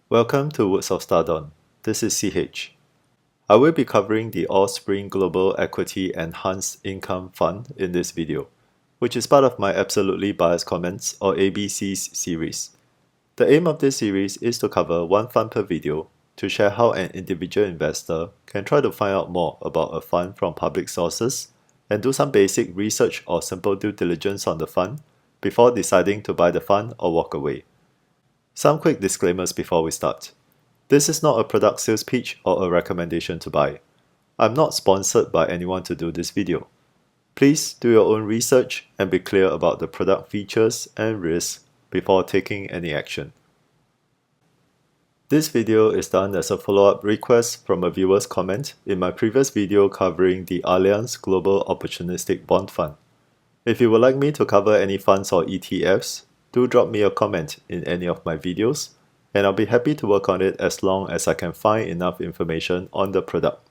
Welcome to Woods of Stardom. This is CH. I will be covering the Allspring Global Equity Enhanced Income Fund in this video, which is part of my Absolutely Biased Comments or ABCs series. The aim of this series is to cover one fund per video to share how an individual investor can try to find out more about a fund from public sources and do some basic research or simple due diligence on the fund before deciding to buy the fund or walk away. Some quick disclaimers before we start. This is not a product sales pitch or a recommendation to buy. I'm not sponsored by anyone to do this video. Please do your own research and be clear about the product features and risks before taking any action. This video is done as a follow-up request from a viewer's comment in my previous video covering the Allianz Global Opportunistic Bond Fund. If you would like me to cover any funds or ETFs, do drop me a comment in any of my videos, and I'll be happy to work on it as long as I can find enough information on the product.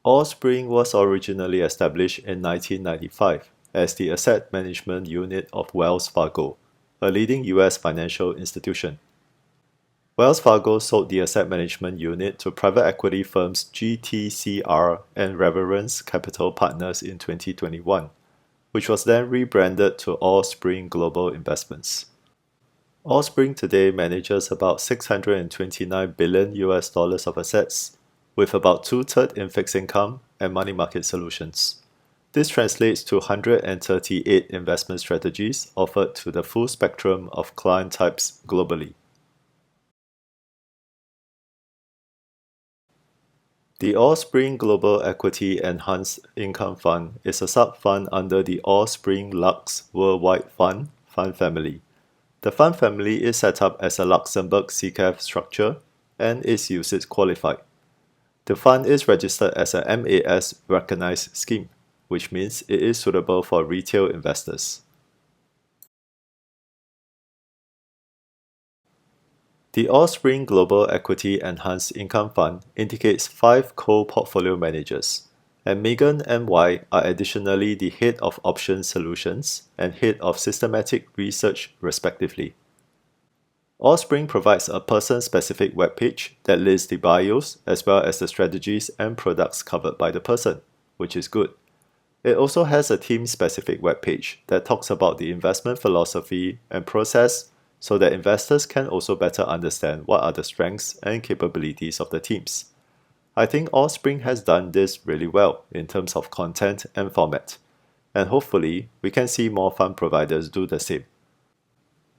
Allspring was originally established in 1995 as the asset management unit of Wells Fargo, a leading US financial institution. Wells Fargo sold the asset management unit to private equity firms GTCR and Reverence Capital Partners in 2021, which was then rebranded to Allspring Global Investments. Allspring today manages about $629 billion of assets, with about two-thirds in fixed income and money market solutions. This translates to 138 investment strategies offered to the full spectrum of client types globally. The Allspring Global Equity Enhanced Income Fund is a sub-fund under the Allspring Lux Worldwide Fund family. The fund family is set up as a Luxembourg SICAV structure and is UCITS qualified. The fund is registered as a MAS recognized scheme, which means it is suitable for retail investors. The Allspring Global Equity Enhanced Income Fund indicates 5 co-portfolio managers, and Megan and Y are additionally the Head of Options Solutions and Head of Systematic Research respectively. Allspring provides a person-specific webpage that lists the bios as well as the strategies and products covered by the person, which is good. It also has a team-specific webpage that talks about the investment philosophy and process so that investors can also better understand what are the strengths and capabilities of the teams. I think Allspring has done this really well in terms of content and format, and hopefully we can see more fund providers do the same.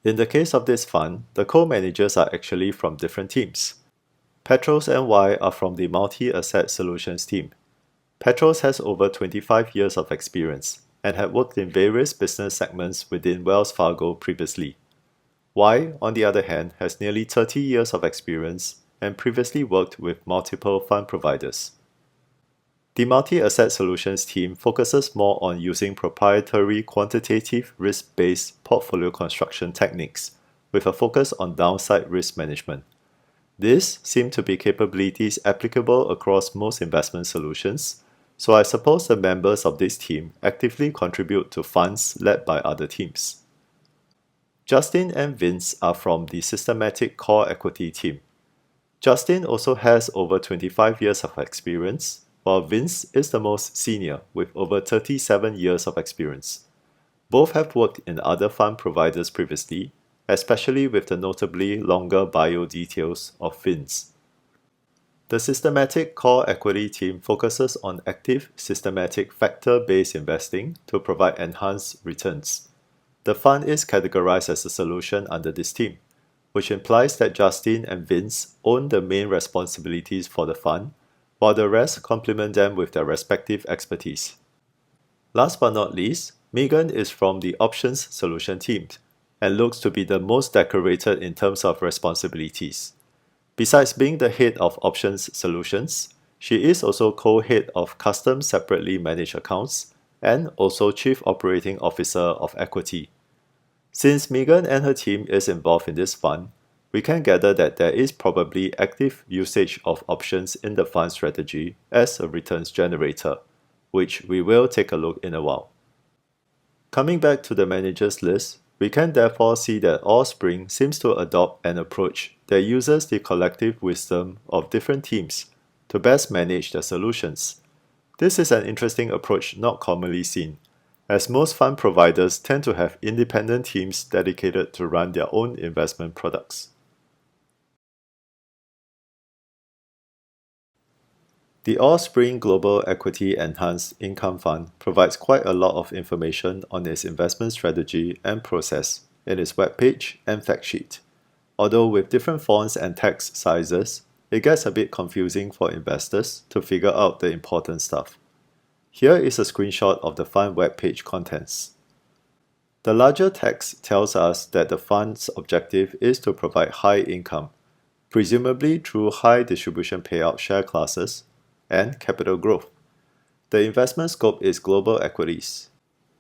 In the case of this fund, the co-managers are actually from different teams. Petros and Y are from the Multi-Asset Solutions team. Petros has over 25 years of experience and had worked in various business segments within Wells Fargo previously. Y, on the other hand, has nearly 30 years of experience and previously worked with multiple fund providers. The Multi-Asset Solutions team focuses more on using proprietary quantitative risk-based portfolio construction techniques with a focus on downside risk management. These seem to be capabilities applicable across most investment solutions, so I suppose the members of this team actively contribute to funds led by other teams. Justin and Vince are from the Systematic Core Equity team. Justin also has over 25 years of experience, while Vince is the most senior with over 37 years of experience. Both have worked in other fund providers previously, especially with the notably longer bio details of Vince. The Systematic Core Equity team focuses on active, systematic, factor-based investing to provide enhanced returns. The fund is categorized as a solution under this team, which implies that Justin and Vince own the main responsibilities for the fund, while the rest complement them with their respective expertise. Last but not least, Megan is from the Options Solution team and looks to be the most decorated in terms of responsibilities. Besides being the head of Options Solutions, she is also co-head of Custom Separately Managed Accounts and also Chief Operating Officer of Equity. Since Megan and her team is involved in this fund, we can gather that there is probably active usage of options in the fund strategy as a returns generator, which we will take a look in a while. Coming back to the managers list, We can therefore see that Allspring seems to adopt an approach that uses the collective wisdom of different teams to best manage their solutions. This is an interesting approach not commonly seen, as most fund providers tend to have independent teams dedicated to run their own investment products. The Allspring Global Equity Enhanced Income Fund provides quite a lot of information on its investment strategy and process in its webpage and fact sheet. Although with different fonts and text sizes, it gets a bit confusing for investors to figure out the important stuff. Here is a screenshot of the fund webpage contents. The larger text tells us that the fund's objective is to provide high income, presumably through high distribution payout share classes, and capital growth. The investment scope is global equities.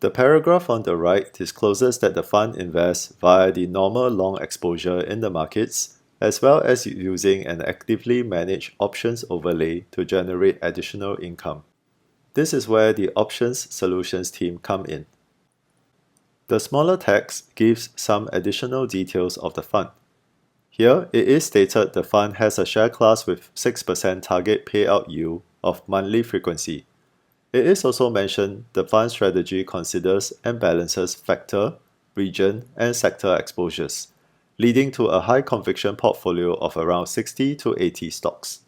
The paragraph on the right discloses that the fund invests via the normal long exposure in the markets, as well as using an actively managed options overlay to generate additional income. This is where the options solutions team come in. The smaller text gives some additional details of the fund. Here, it is stated the fund has a share class with 6% target payout yield of monthly frequency. It is also mentioned the fund strategy considers and balances factor, region, and sector exposures, leading to a high conviction portfolio of around 60 to 80 stocks.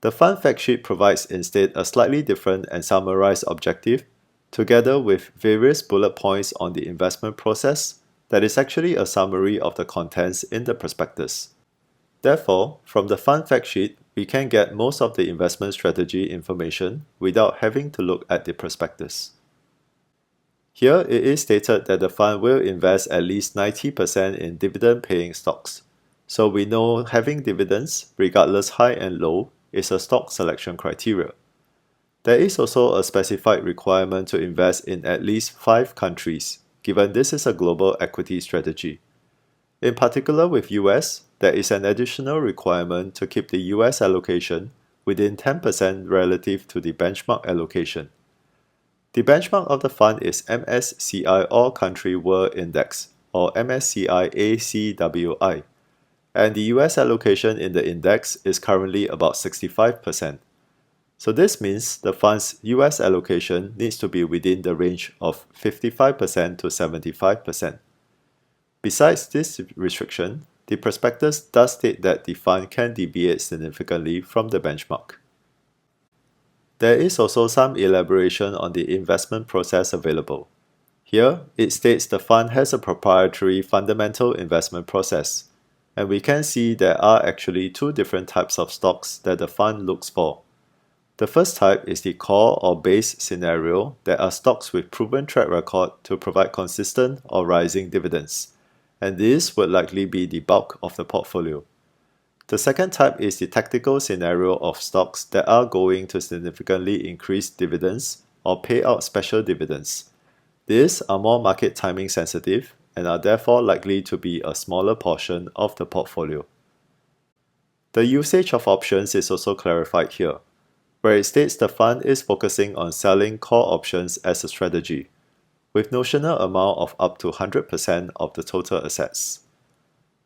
The fund fact sheet provides instead a slightly different and summarized objective, together with various bullet points on the investment process that is actually a summary of the contents in the prospectus. Therefore, from the fund fact sheet, we can get most of the investment strategy information without having to look at the prospectus. Here it is stated that the fund will invest at least 90% in dividend-paying stocks. So we know having dividends, regardless high and low, is a stock selection criteria. There is also a specified requirement to invest in at least 5 countries, given this is a global equity strategy. In particular with US, there is an additional requirement to keep the US allocation within 10% relative to the benchmark allocation. The benchmark of the fund is MSCI All Country World Index, or MSCI ACWI, and the US allocation in the index is currently about 65%. So this means the fund's US allocation needs to be within the range of 55% to 75%. Besides this restriction, the prospectus does state that the fund can deviate significantly from the benchmark. There is also some elaboration on the investment process available. Here, it states the fund has a proprietary fundamental investment process, and we can see there are actually 2 different types of stocks that the fund looks for. The first type is the core or base scenario that are stocks with proven track record to provide consistent or rising dividends, and this would likely be the bulk of the portfolio. The second type is the tactical scenario of stocks that are going to significantly increase dividends or pay out special dividends. These are more market timing sensitive and are therefore likely to be a smaller portion of the portfolio. The usage of options is also clarified here, where it states the fund is focusing on selling core options as a strategy, with notional amount of up to 100% of the total assets.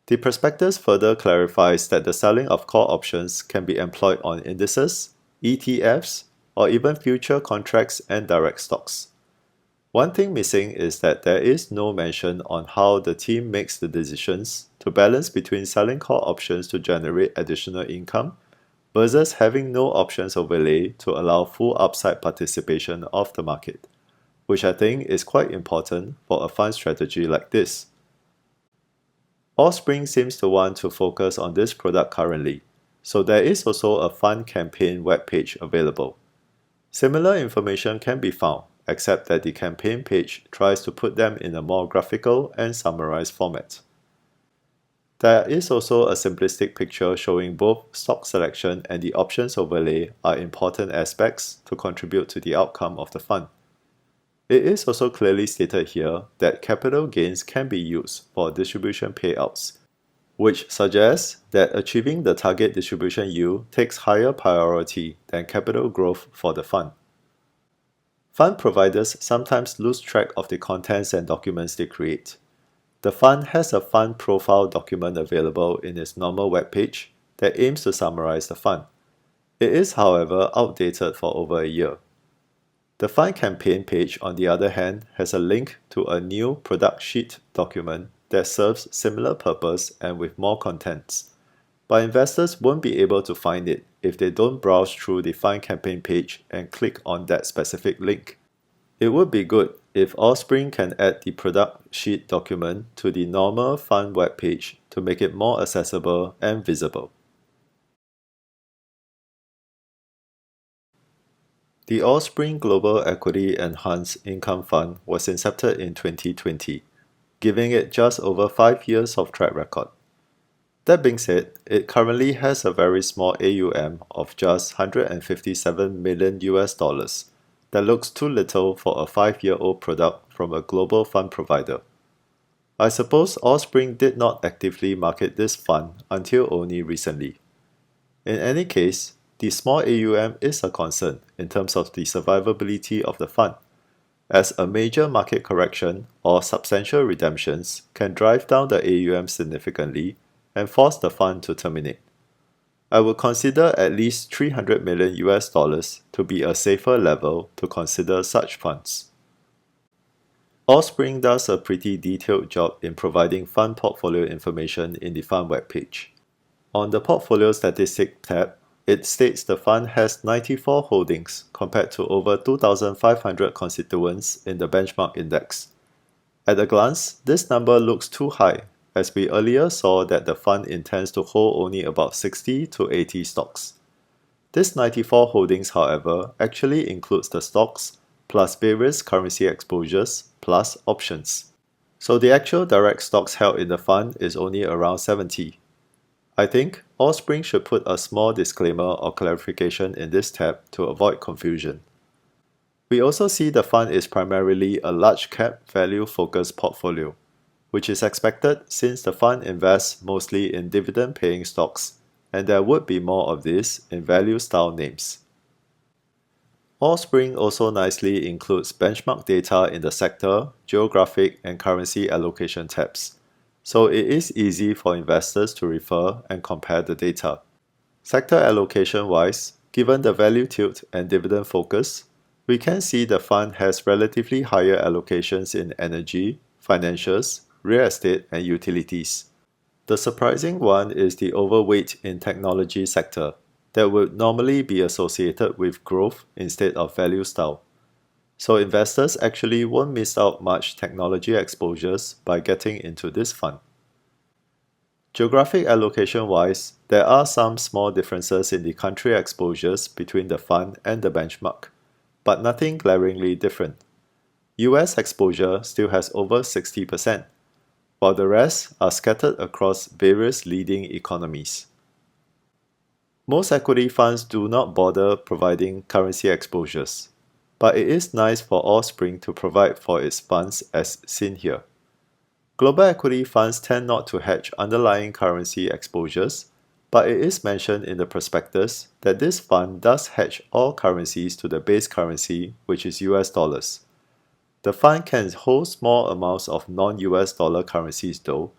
The prospectus further clarifies that the selling of core options can be employed on indices, ETFs, or even future contracts and direct stocks. One thing missing is that there is no mention on how the team makes the decisions to balance between selling core options to generate additional income versus having no options overlay to allow full upside participation of the market, which I think is quite important for a fund strategy like this. Allspring seems to want to focus on this product currently, so there is also a fund campaign webpage available. Similar information can be found, except that the campaign page tries to put them in a more graphical and summarized format. There is also a simplistic picture showing both stock selection and the options overlay are important aspects to contribute to the outcome of the fund. It is also clearly stated here that capital gains can be used for distribution payouts, which suggests that achieving the target distribution yield takes higher priority than capital growth for the fund. Fund providers sometimes lose track of the contents and documents they create. The fund has a fund profile document available in its normal web page that aims to summarize the fund. It is, however, outdated for over a year. The fund campaign page, on the other hand, has a link to a new product sheet document that serves similar purpose and with more contents. But investors won't be able to find it if they don't browse through the fund campaign page and click on that specific link. It would be good if Allspring can add the product sheet document to the normal fund web page to make it more accessible and visible. The Allspring Global Equity Enhanced Income Fund was incepted in 2020, giving it just over 5 years of track record. That being said, it currently has a very small AUM of just 157 million US dollars. That looks too little for a 5-year-old product from a global fund provider. I suppose Allspring did not actively market this fund until only recently. In any case, the small AUM is a concern in terms of the survivability of the fund, as a major market correction or substantial redemptions can drive down the AUM significantly and force the fund to terminate. I would consider at least 300 million US dollars to be a safer level to consider such funds. Allspring does a pretty detailed job in providing fund portfolio information in the fund webpage. On the Portfolio Statistics tab, it states the fund has 94 holdings compared to over 2,500 constituents in the benchmark index. At a glance, this number looks too high, as we earlier saw that the fund intends to hold only about 60 to 80 stocks. This 94 holdings, however, actually includes the stocks, plus various currency exposures, plus options. So the actual direct stocks held in the fund is only around 70. I think Allspring should put a small disclaimer or clarification in this tab to avoid confusion. We also see the fund is primarily a large cap value focused portfolio, which is expected since the fund invests mostly in dividend paying stocks, and there would be more of this in value style names. Allspring also nicely includes benchmark data in the sector, geographic, and currency allocation tabs, so it is easy for investors to refer and compare the data. Sector allocation wise, given the value tilt and dividend focus, we can see the fund has relatively higher allocations in energy, financials, real estate, and utilities. The surprising one is the overweight in technology sector that would normally be associated with growth instead of value style. So investors actually won't miss out much technology exposures by getting into this fund. Geographic allocation wise, there are some small differences in the country exposures between the fund and the benchmark, but nothing glaringly different. US exposure still has over 60%, while the rest are scattered across various leading economies. Most equity funds do not bother providing currency exposures, but it is nice for Allspring to provide for its funds as seen here. Global equity funds tend not to hedge underlying currency exposures, but it is mentioned in the prospectus that this fund does hedge all currencies to the base currency, which is US dollars. The fund can hold small amounts of non-US dollar currencies though,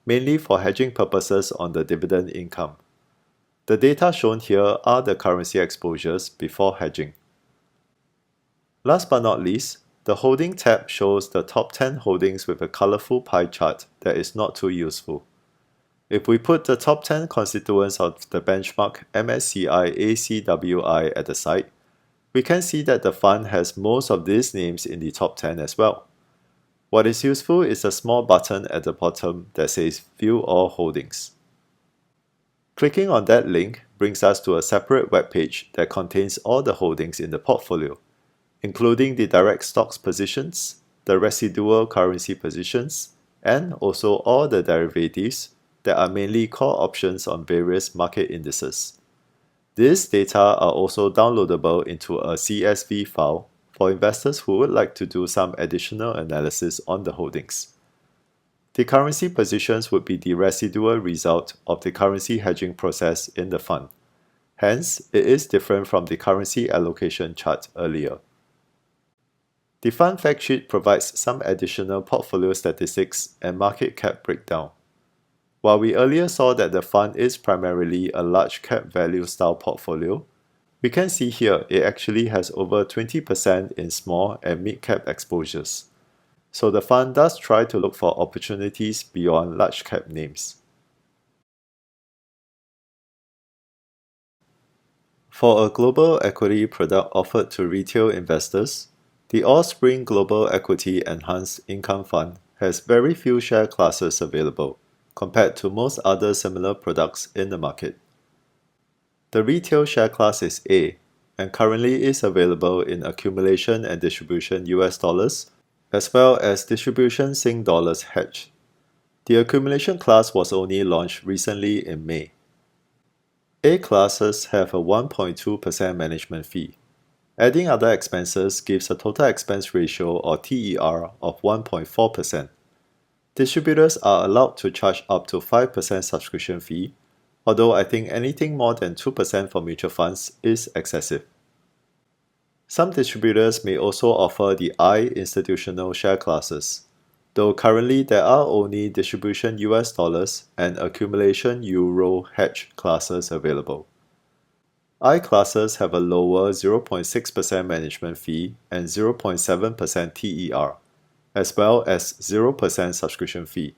mainly for hedging purposes on the dividend income. The data shown here are the currency exposures before hedging. Last but not least, the Holding tab shows the top 10 holdings with a colorful pie chart that is not too useful. If we put the top 10 constituents of the benchmark MSCI ACWI at the side, we can see that the fund has most of these names in the top 10 as well. What is useful is a small button at the bottom that says View All Holdings. Clicking on that link brings us to a separate web page that contains all the holdings in the portfolio, including the direct stocks positions, the residual currency positions, and also all the derivatives that are mainly call options on various market indices. These data are also downloadable into a CSV file for investors who would like to do some additional analysis on the holdings. The currency positions would be the residual result of the currency hedging process in the fund. Hence, it is different from the currency allocation chart earlier. The fund fact sheet provides some additional portfolio statistics and market cap breakdown. While we earlier saw that the fund is primarily a large cap value style portfolio, we can see here it actually has over 20% in small and mid cap exposures. So the fund does try to look for opportunities beyond large cap names. For a global equity product offered to retail investors, the Allspring Global Equity Enhanced Income Fund has very few share classes available, compared to most other similar products in the market. The retail share class is A, and currently is available in accumulation and distribution US dollars, as well as distribution Sing dollars hedged. The accumulation class was only launched recently in May. A classes have a 1.2% management fee. Adding other expenses gives a total expense ratio or TER of 1.4%. Distributors are allowed to charge up to 5% subscription fee, although I think anything more than 2% for mutual funds is excessive. Some distributors may also offer the I institutional share classes, though currently there are only distribution US dollars and accumulation Euro hedge classes available. I classes have a lower 0.6% management fee and 0.7% TER, as well as 0% subscription fee.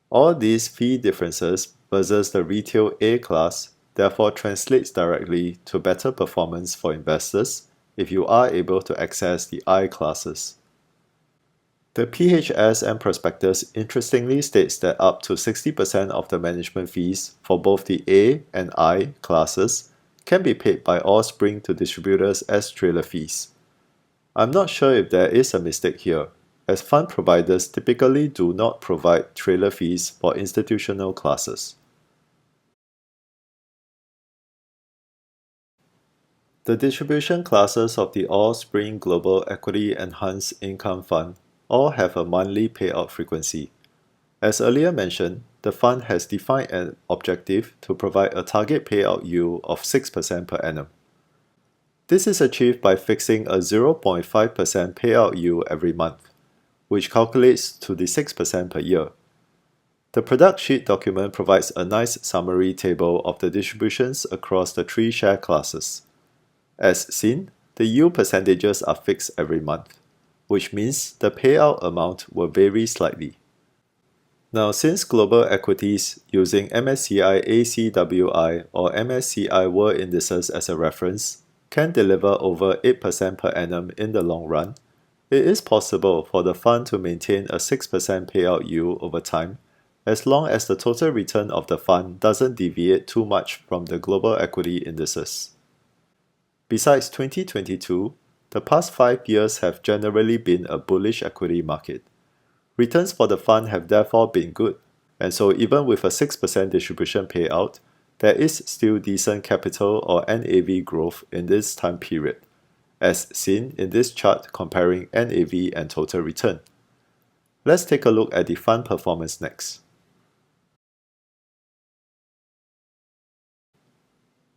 All these fee differences versus the retail A class therefore translates directly to better performance for investors if you are able to access the I classes. The PHS and prospectus interestingly states that up to 60% of the management fees for both the A and I classes can be paid by Allspring to distributors as trailer fees. I'm not sure if there is a mistake here, as fund providers typically do not provide trailer fees for institutional classes. The distribution classes of the Allspring Global Equity Enhanced Income Fund all have a monthly payout frequency. As earlier mentioned, the fund has defined an objective to provide a target payout yield of 6% per annum. This is achieved by fixing a 0.5% payout yield every month, which calculates to the 6% per year. The product sheet document provides a nice summary table of the distributions across the three share classes. As seen, the yield percentages are fixed every month, which means the payout amount will vary slightly. Now, since global equities using MSCI ACWI or MSCI World Indices as a reference can deliver over 8% per annum in the long run, it is possible for the fund to maintain a 6% payout yield over time, as long as the total return of the fund doesn't deviate too much from the global equity indices. Besides 2022, the past 5 years have generally been a bullish equity market. Returns for the fund have therefore been good, and so even with a 6% distribution payout, there is still decent capital or NAV growth in this time period, as seen in this chart comparing NAV and total return. Let's take a look at the fund performance next.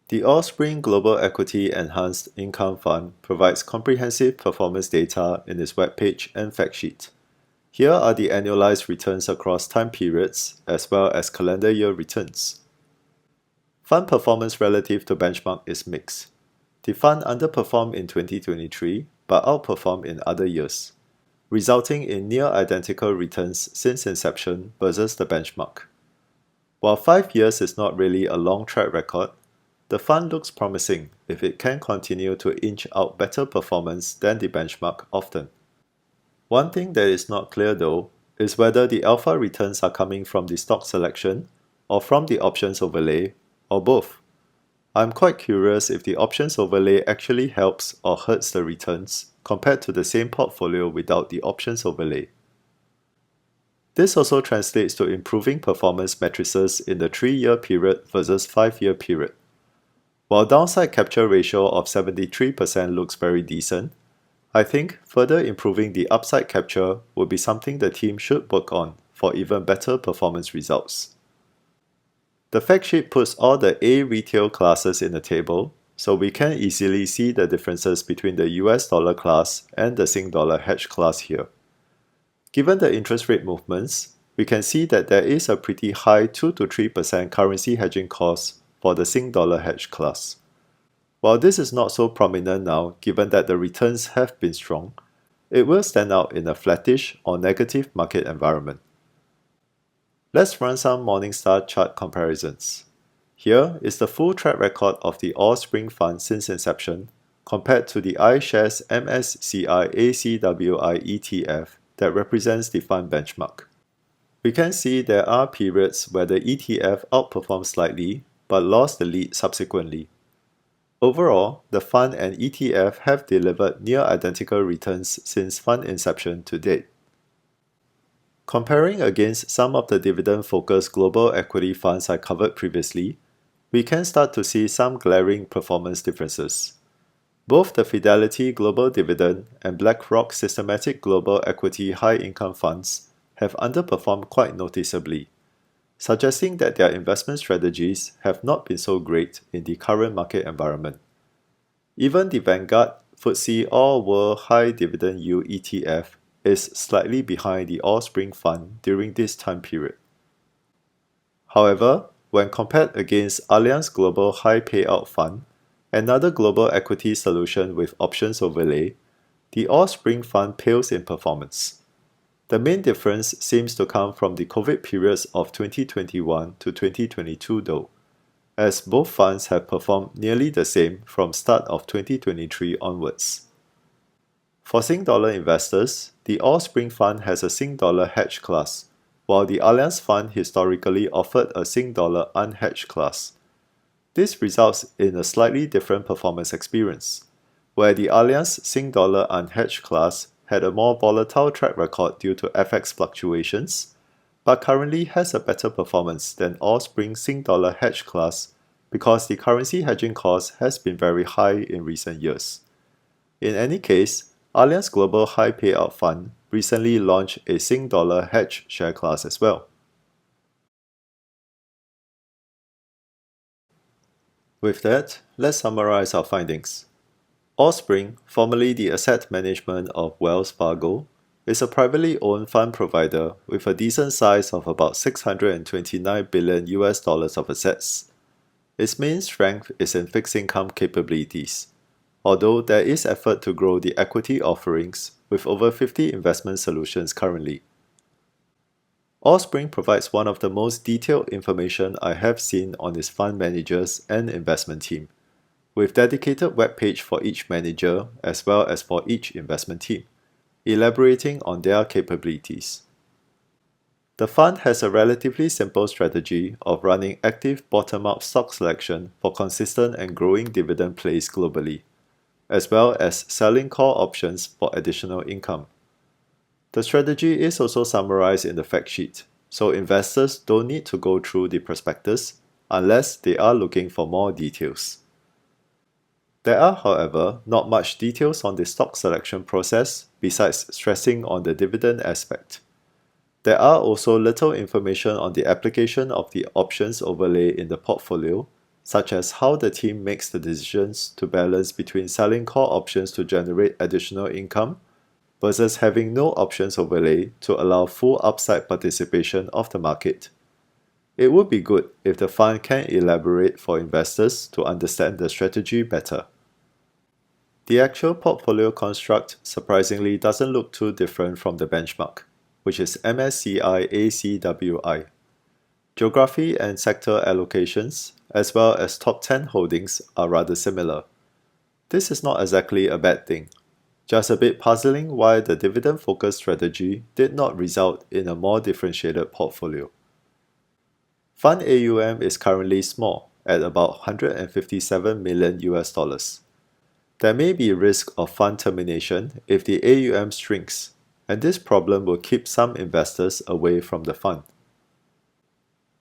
The Allspring Global Equity Enhanced Income Fund provides comprehensive performance data in its webpage and fact sheet. Here are the annualized returns across time periods as well as calendar year returns. Fund performance relative to benchmark is mixed. The fund underperformed in 2023 but outperformed in other years, resulting in near identical returns since inception versus the benchmark. While 5 years is not really a long track record, the fund looks promising if it can continue to inch out better performance than the benchmark often. One thing that is not clear though is whether the alpha returns are coming from the stock selection or from the options overlay or both. I'm quite curious if the options overlay actually helps or hurts the returns compared to the same portfolio without the options overlay. This also translates to improving performance matrices in the 3-year period versus 5-year period. While downside capture ratio of 73% looks very decent, I think further improving the upside capture would be something the team should work on for even better performance results. The fact sheet puts all the A retail classes in a table, so we can easily see the differences between the US dollar class and the Sing dollar hedge class here. Given the interest rate movements, we can see that there is a pretty high 2 to 3% currency hedging cost for the Sing dollar hedge class. While this is not so prominent now given that the returns have been strong, it will stand out in a flattish or negative market environment. Let's run some Morningstar chart comparisons. Here is the full track record of the Allspring fund since inception compared to the iShares MSCI ACWI ETF that represents the fund benchmark. We can see there are periods where the ETF outperformed slightly but lost the lead subsequently. Overall, the fund and ETF have delivered near identical returns since fund inception to date. Comparing against some of the dividend-focused global equity funds I covered previously, we can start to see some glaring performance differences. Both the Fidelity Global Dividend and BlackRock Systematic Global Equity High Income Funds have underperformed quite noticeably, suggesting that their investment strategies have not been so great in the current market environment. Even the Vanguard FTSE All World High Dividend Yield ETF is slightly behind the Allspring fund during this time period. However, when compared against Allianz Global High Payout Fund, another global equity solution with options overlay, the Allspring fund pales in performance. The main difference seems to come from the COVID periods of 2021 to 2022 though, as both funds have performed nearly the same from start of 2023 onwards. For Sing dollar investors, the Allspring fund has a Sing dollar hedge class, while the Allianz fund historically offered a Sing dollar unhedged class. This results in a slightly different performance experience, where the Allianz Sing dollar unhedged class had a more volatile track record due to FX fluctuations, but currently has a better performance than Allspring Sing dollar hedge class because the currency hedging cost has been very high in recent years. In any case, Allianz Global High Payout Fund recently launched a Sing dollar hedge share class as well. With that, let's summarize our findings. Allspring, formerly the asset management of Wells Fargo, is a privately owned fund provider with a decent size of about 629 billion US dollars of assets. Its main strength is in fixed income capabilities, although there is effort to grow the equity offerings with over 50 investment solutions currently. Allspring provides one of the most detailed information I have seen on its fund managers and investment team, with dedicated web page for each manager as well as for each investment team, elaborating on their capabilities. The fund has a relatively simple strategy of running active bottom-up stock selection for consistent and growing dividend plays globally, as well as selling call options for additional income. The strategy is also summarized in the fact sheet, so investors don't need to go through the prospectus unless they are looking for more details. There are, however, not much details on the stock selection process besides stressing on the dividend aspect. There are also little information on the application of the options overlay in the portfolio, such as how the team makes the decisions to balance between selling call options to generate additional income versus having no options overlay to allow full upside participation of the market. It would be good if the fund can elaborate for investors to understand the strategy better. The actual portfolio construct surprisingly doesn't look too different from the benchmark, which is MSCI ACWI. Geography and sector allocations, as well as top 10 holdings, are rather similar. This is not exactly a bad thing, just a bit puzzling why the dividend-focused strategy did not result in a more differentiated portfolio. Fund AUM is currently small, at about 157 million US dollars. There may be risk of fund termination if the AUM shrinks, and this problem will keep some investors away from the fund.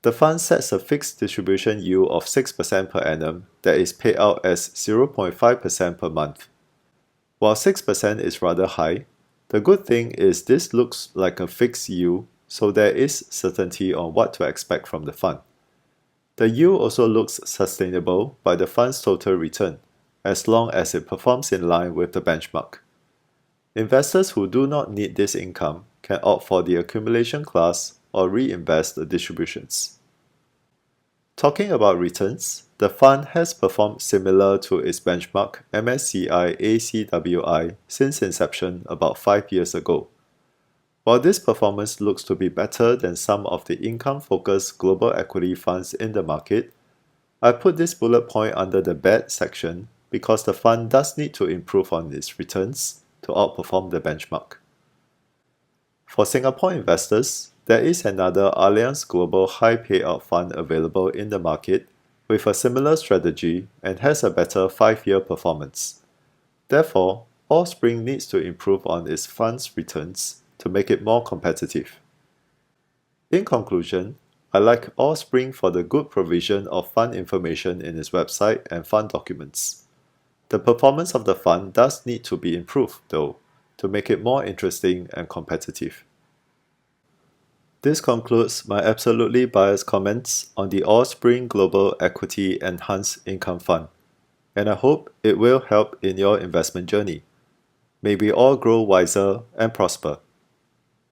The fund sets a fixed distribution yield of 6% per annum that is paid out as 0.5% per month. While 6% is rather high, the good thing is this looks like a fixed yield, so there is certainty on what to expect from the fund. The yield also looks sustainable by the fund's total return, as long as it performs in line with the benchmark. Investors who do not need this income can opt for the accumulation class or reinvest the distributions. Talking about returns, the fund has performed similar to its benchmark MSCI ACWI since inception about 5 years ago. While this performance looks to be better than some of the income-focused global equity funds in the market, I put this bullet point under the bad section because the fund does need to improve on its returns to outperform the benchmark. For Singapore investors, there is another Allianz Global High Payout Fund available in the market with a similar strategy and has a better 5-year performance. Therefore, Allspring needs to improve on its fund's returns to make it more competitive. In conclusion, I like Allspring for the good provision of fund information in its website and fund documents. The performance of the fund does need to be improved, though, to make it more interesting and competitive. This concludes my absolutely biased comments on the Allspring Global Equity Enhanced Income Fund, and I hope it will help in your investment journey. May we all grow wiser and prosper.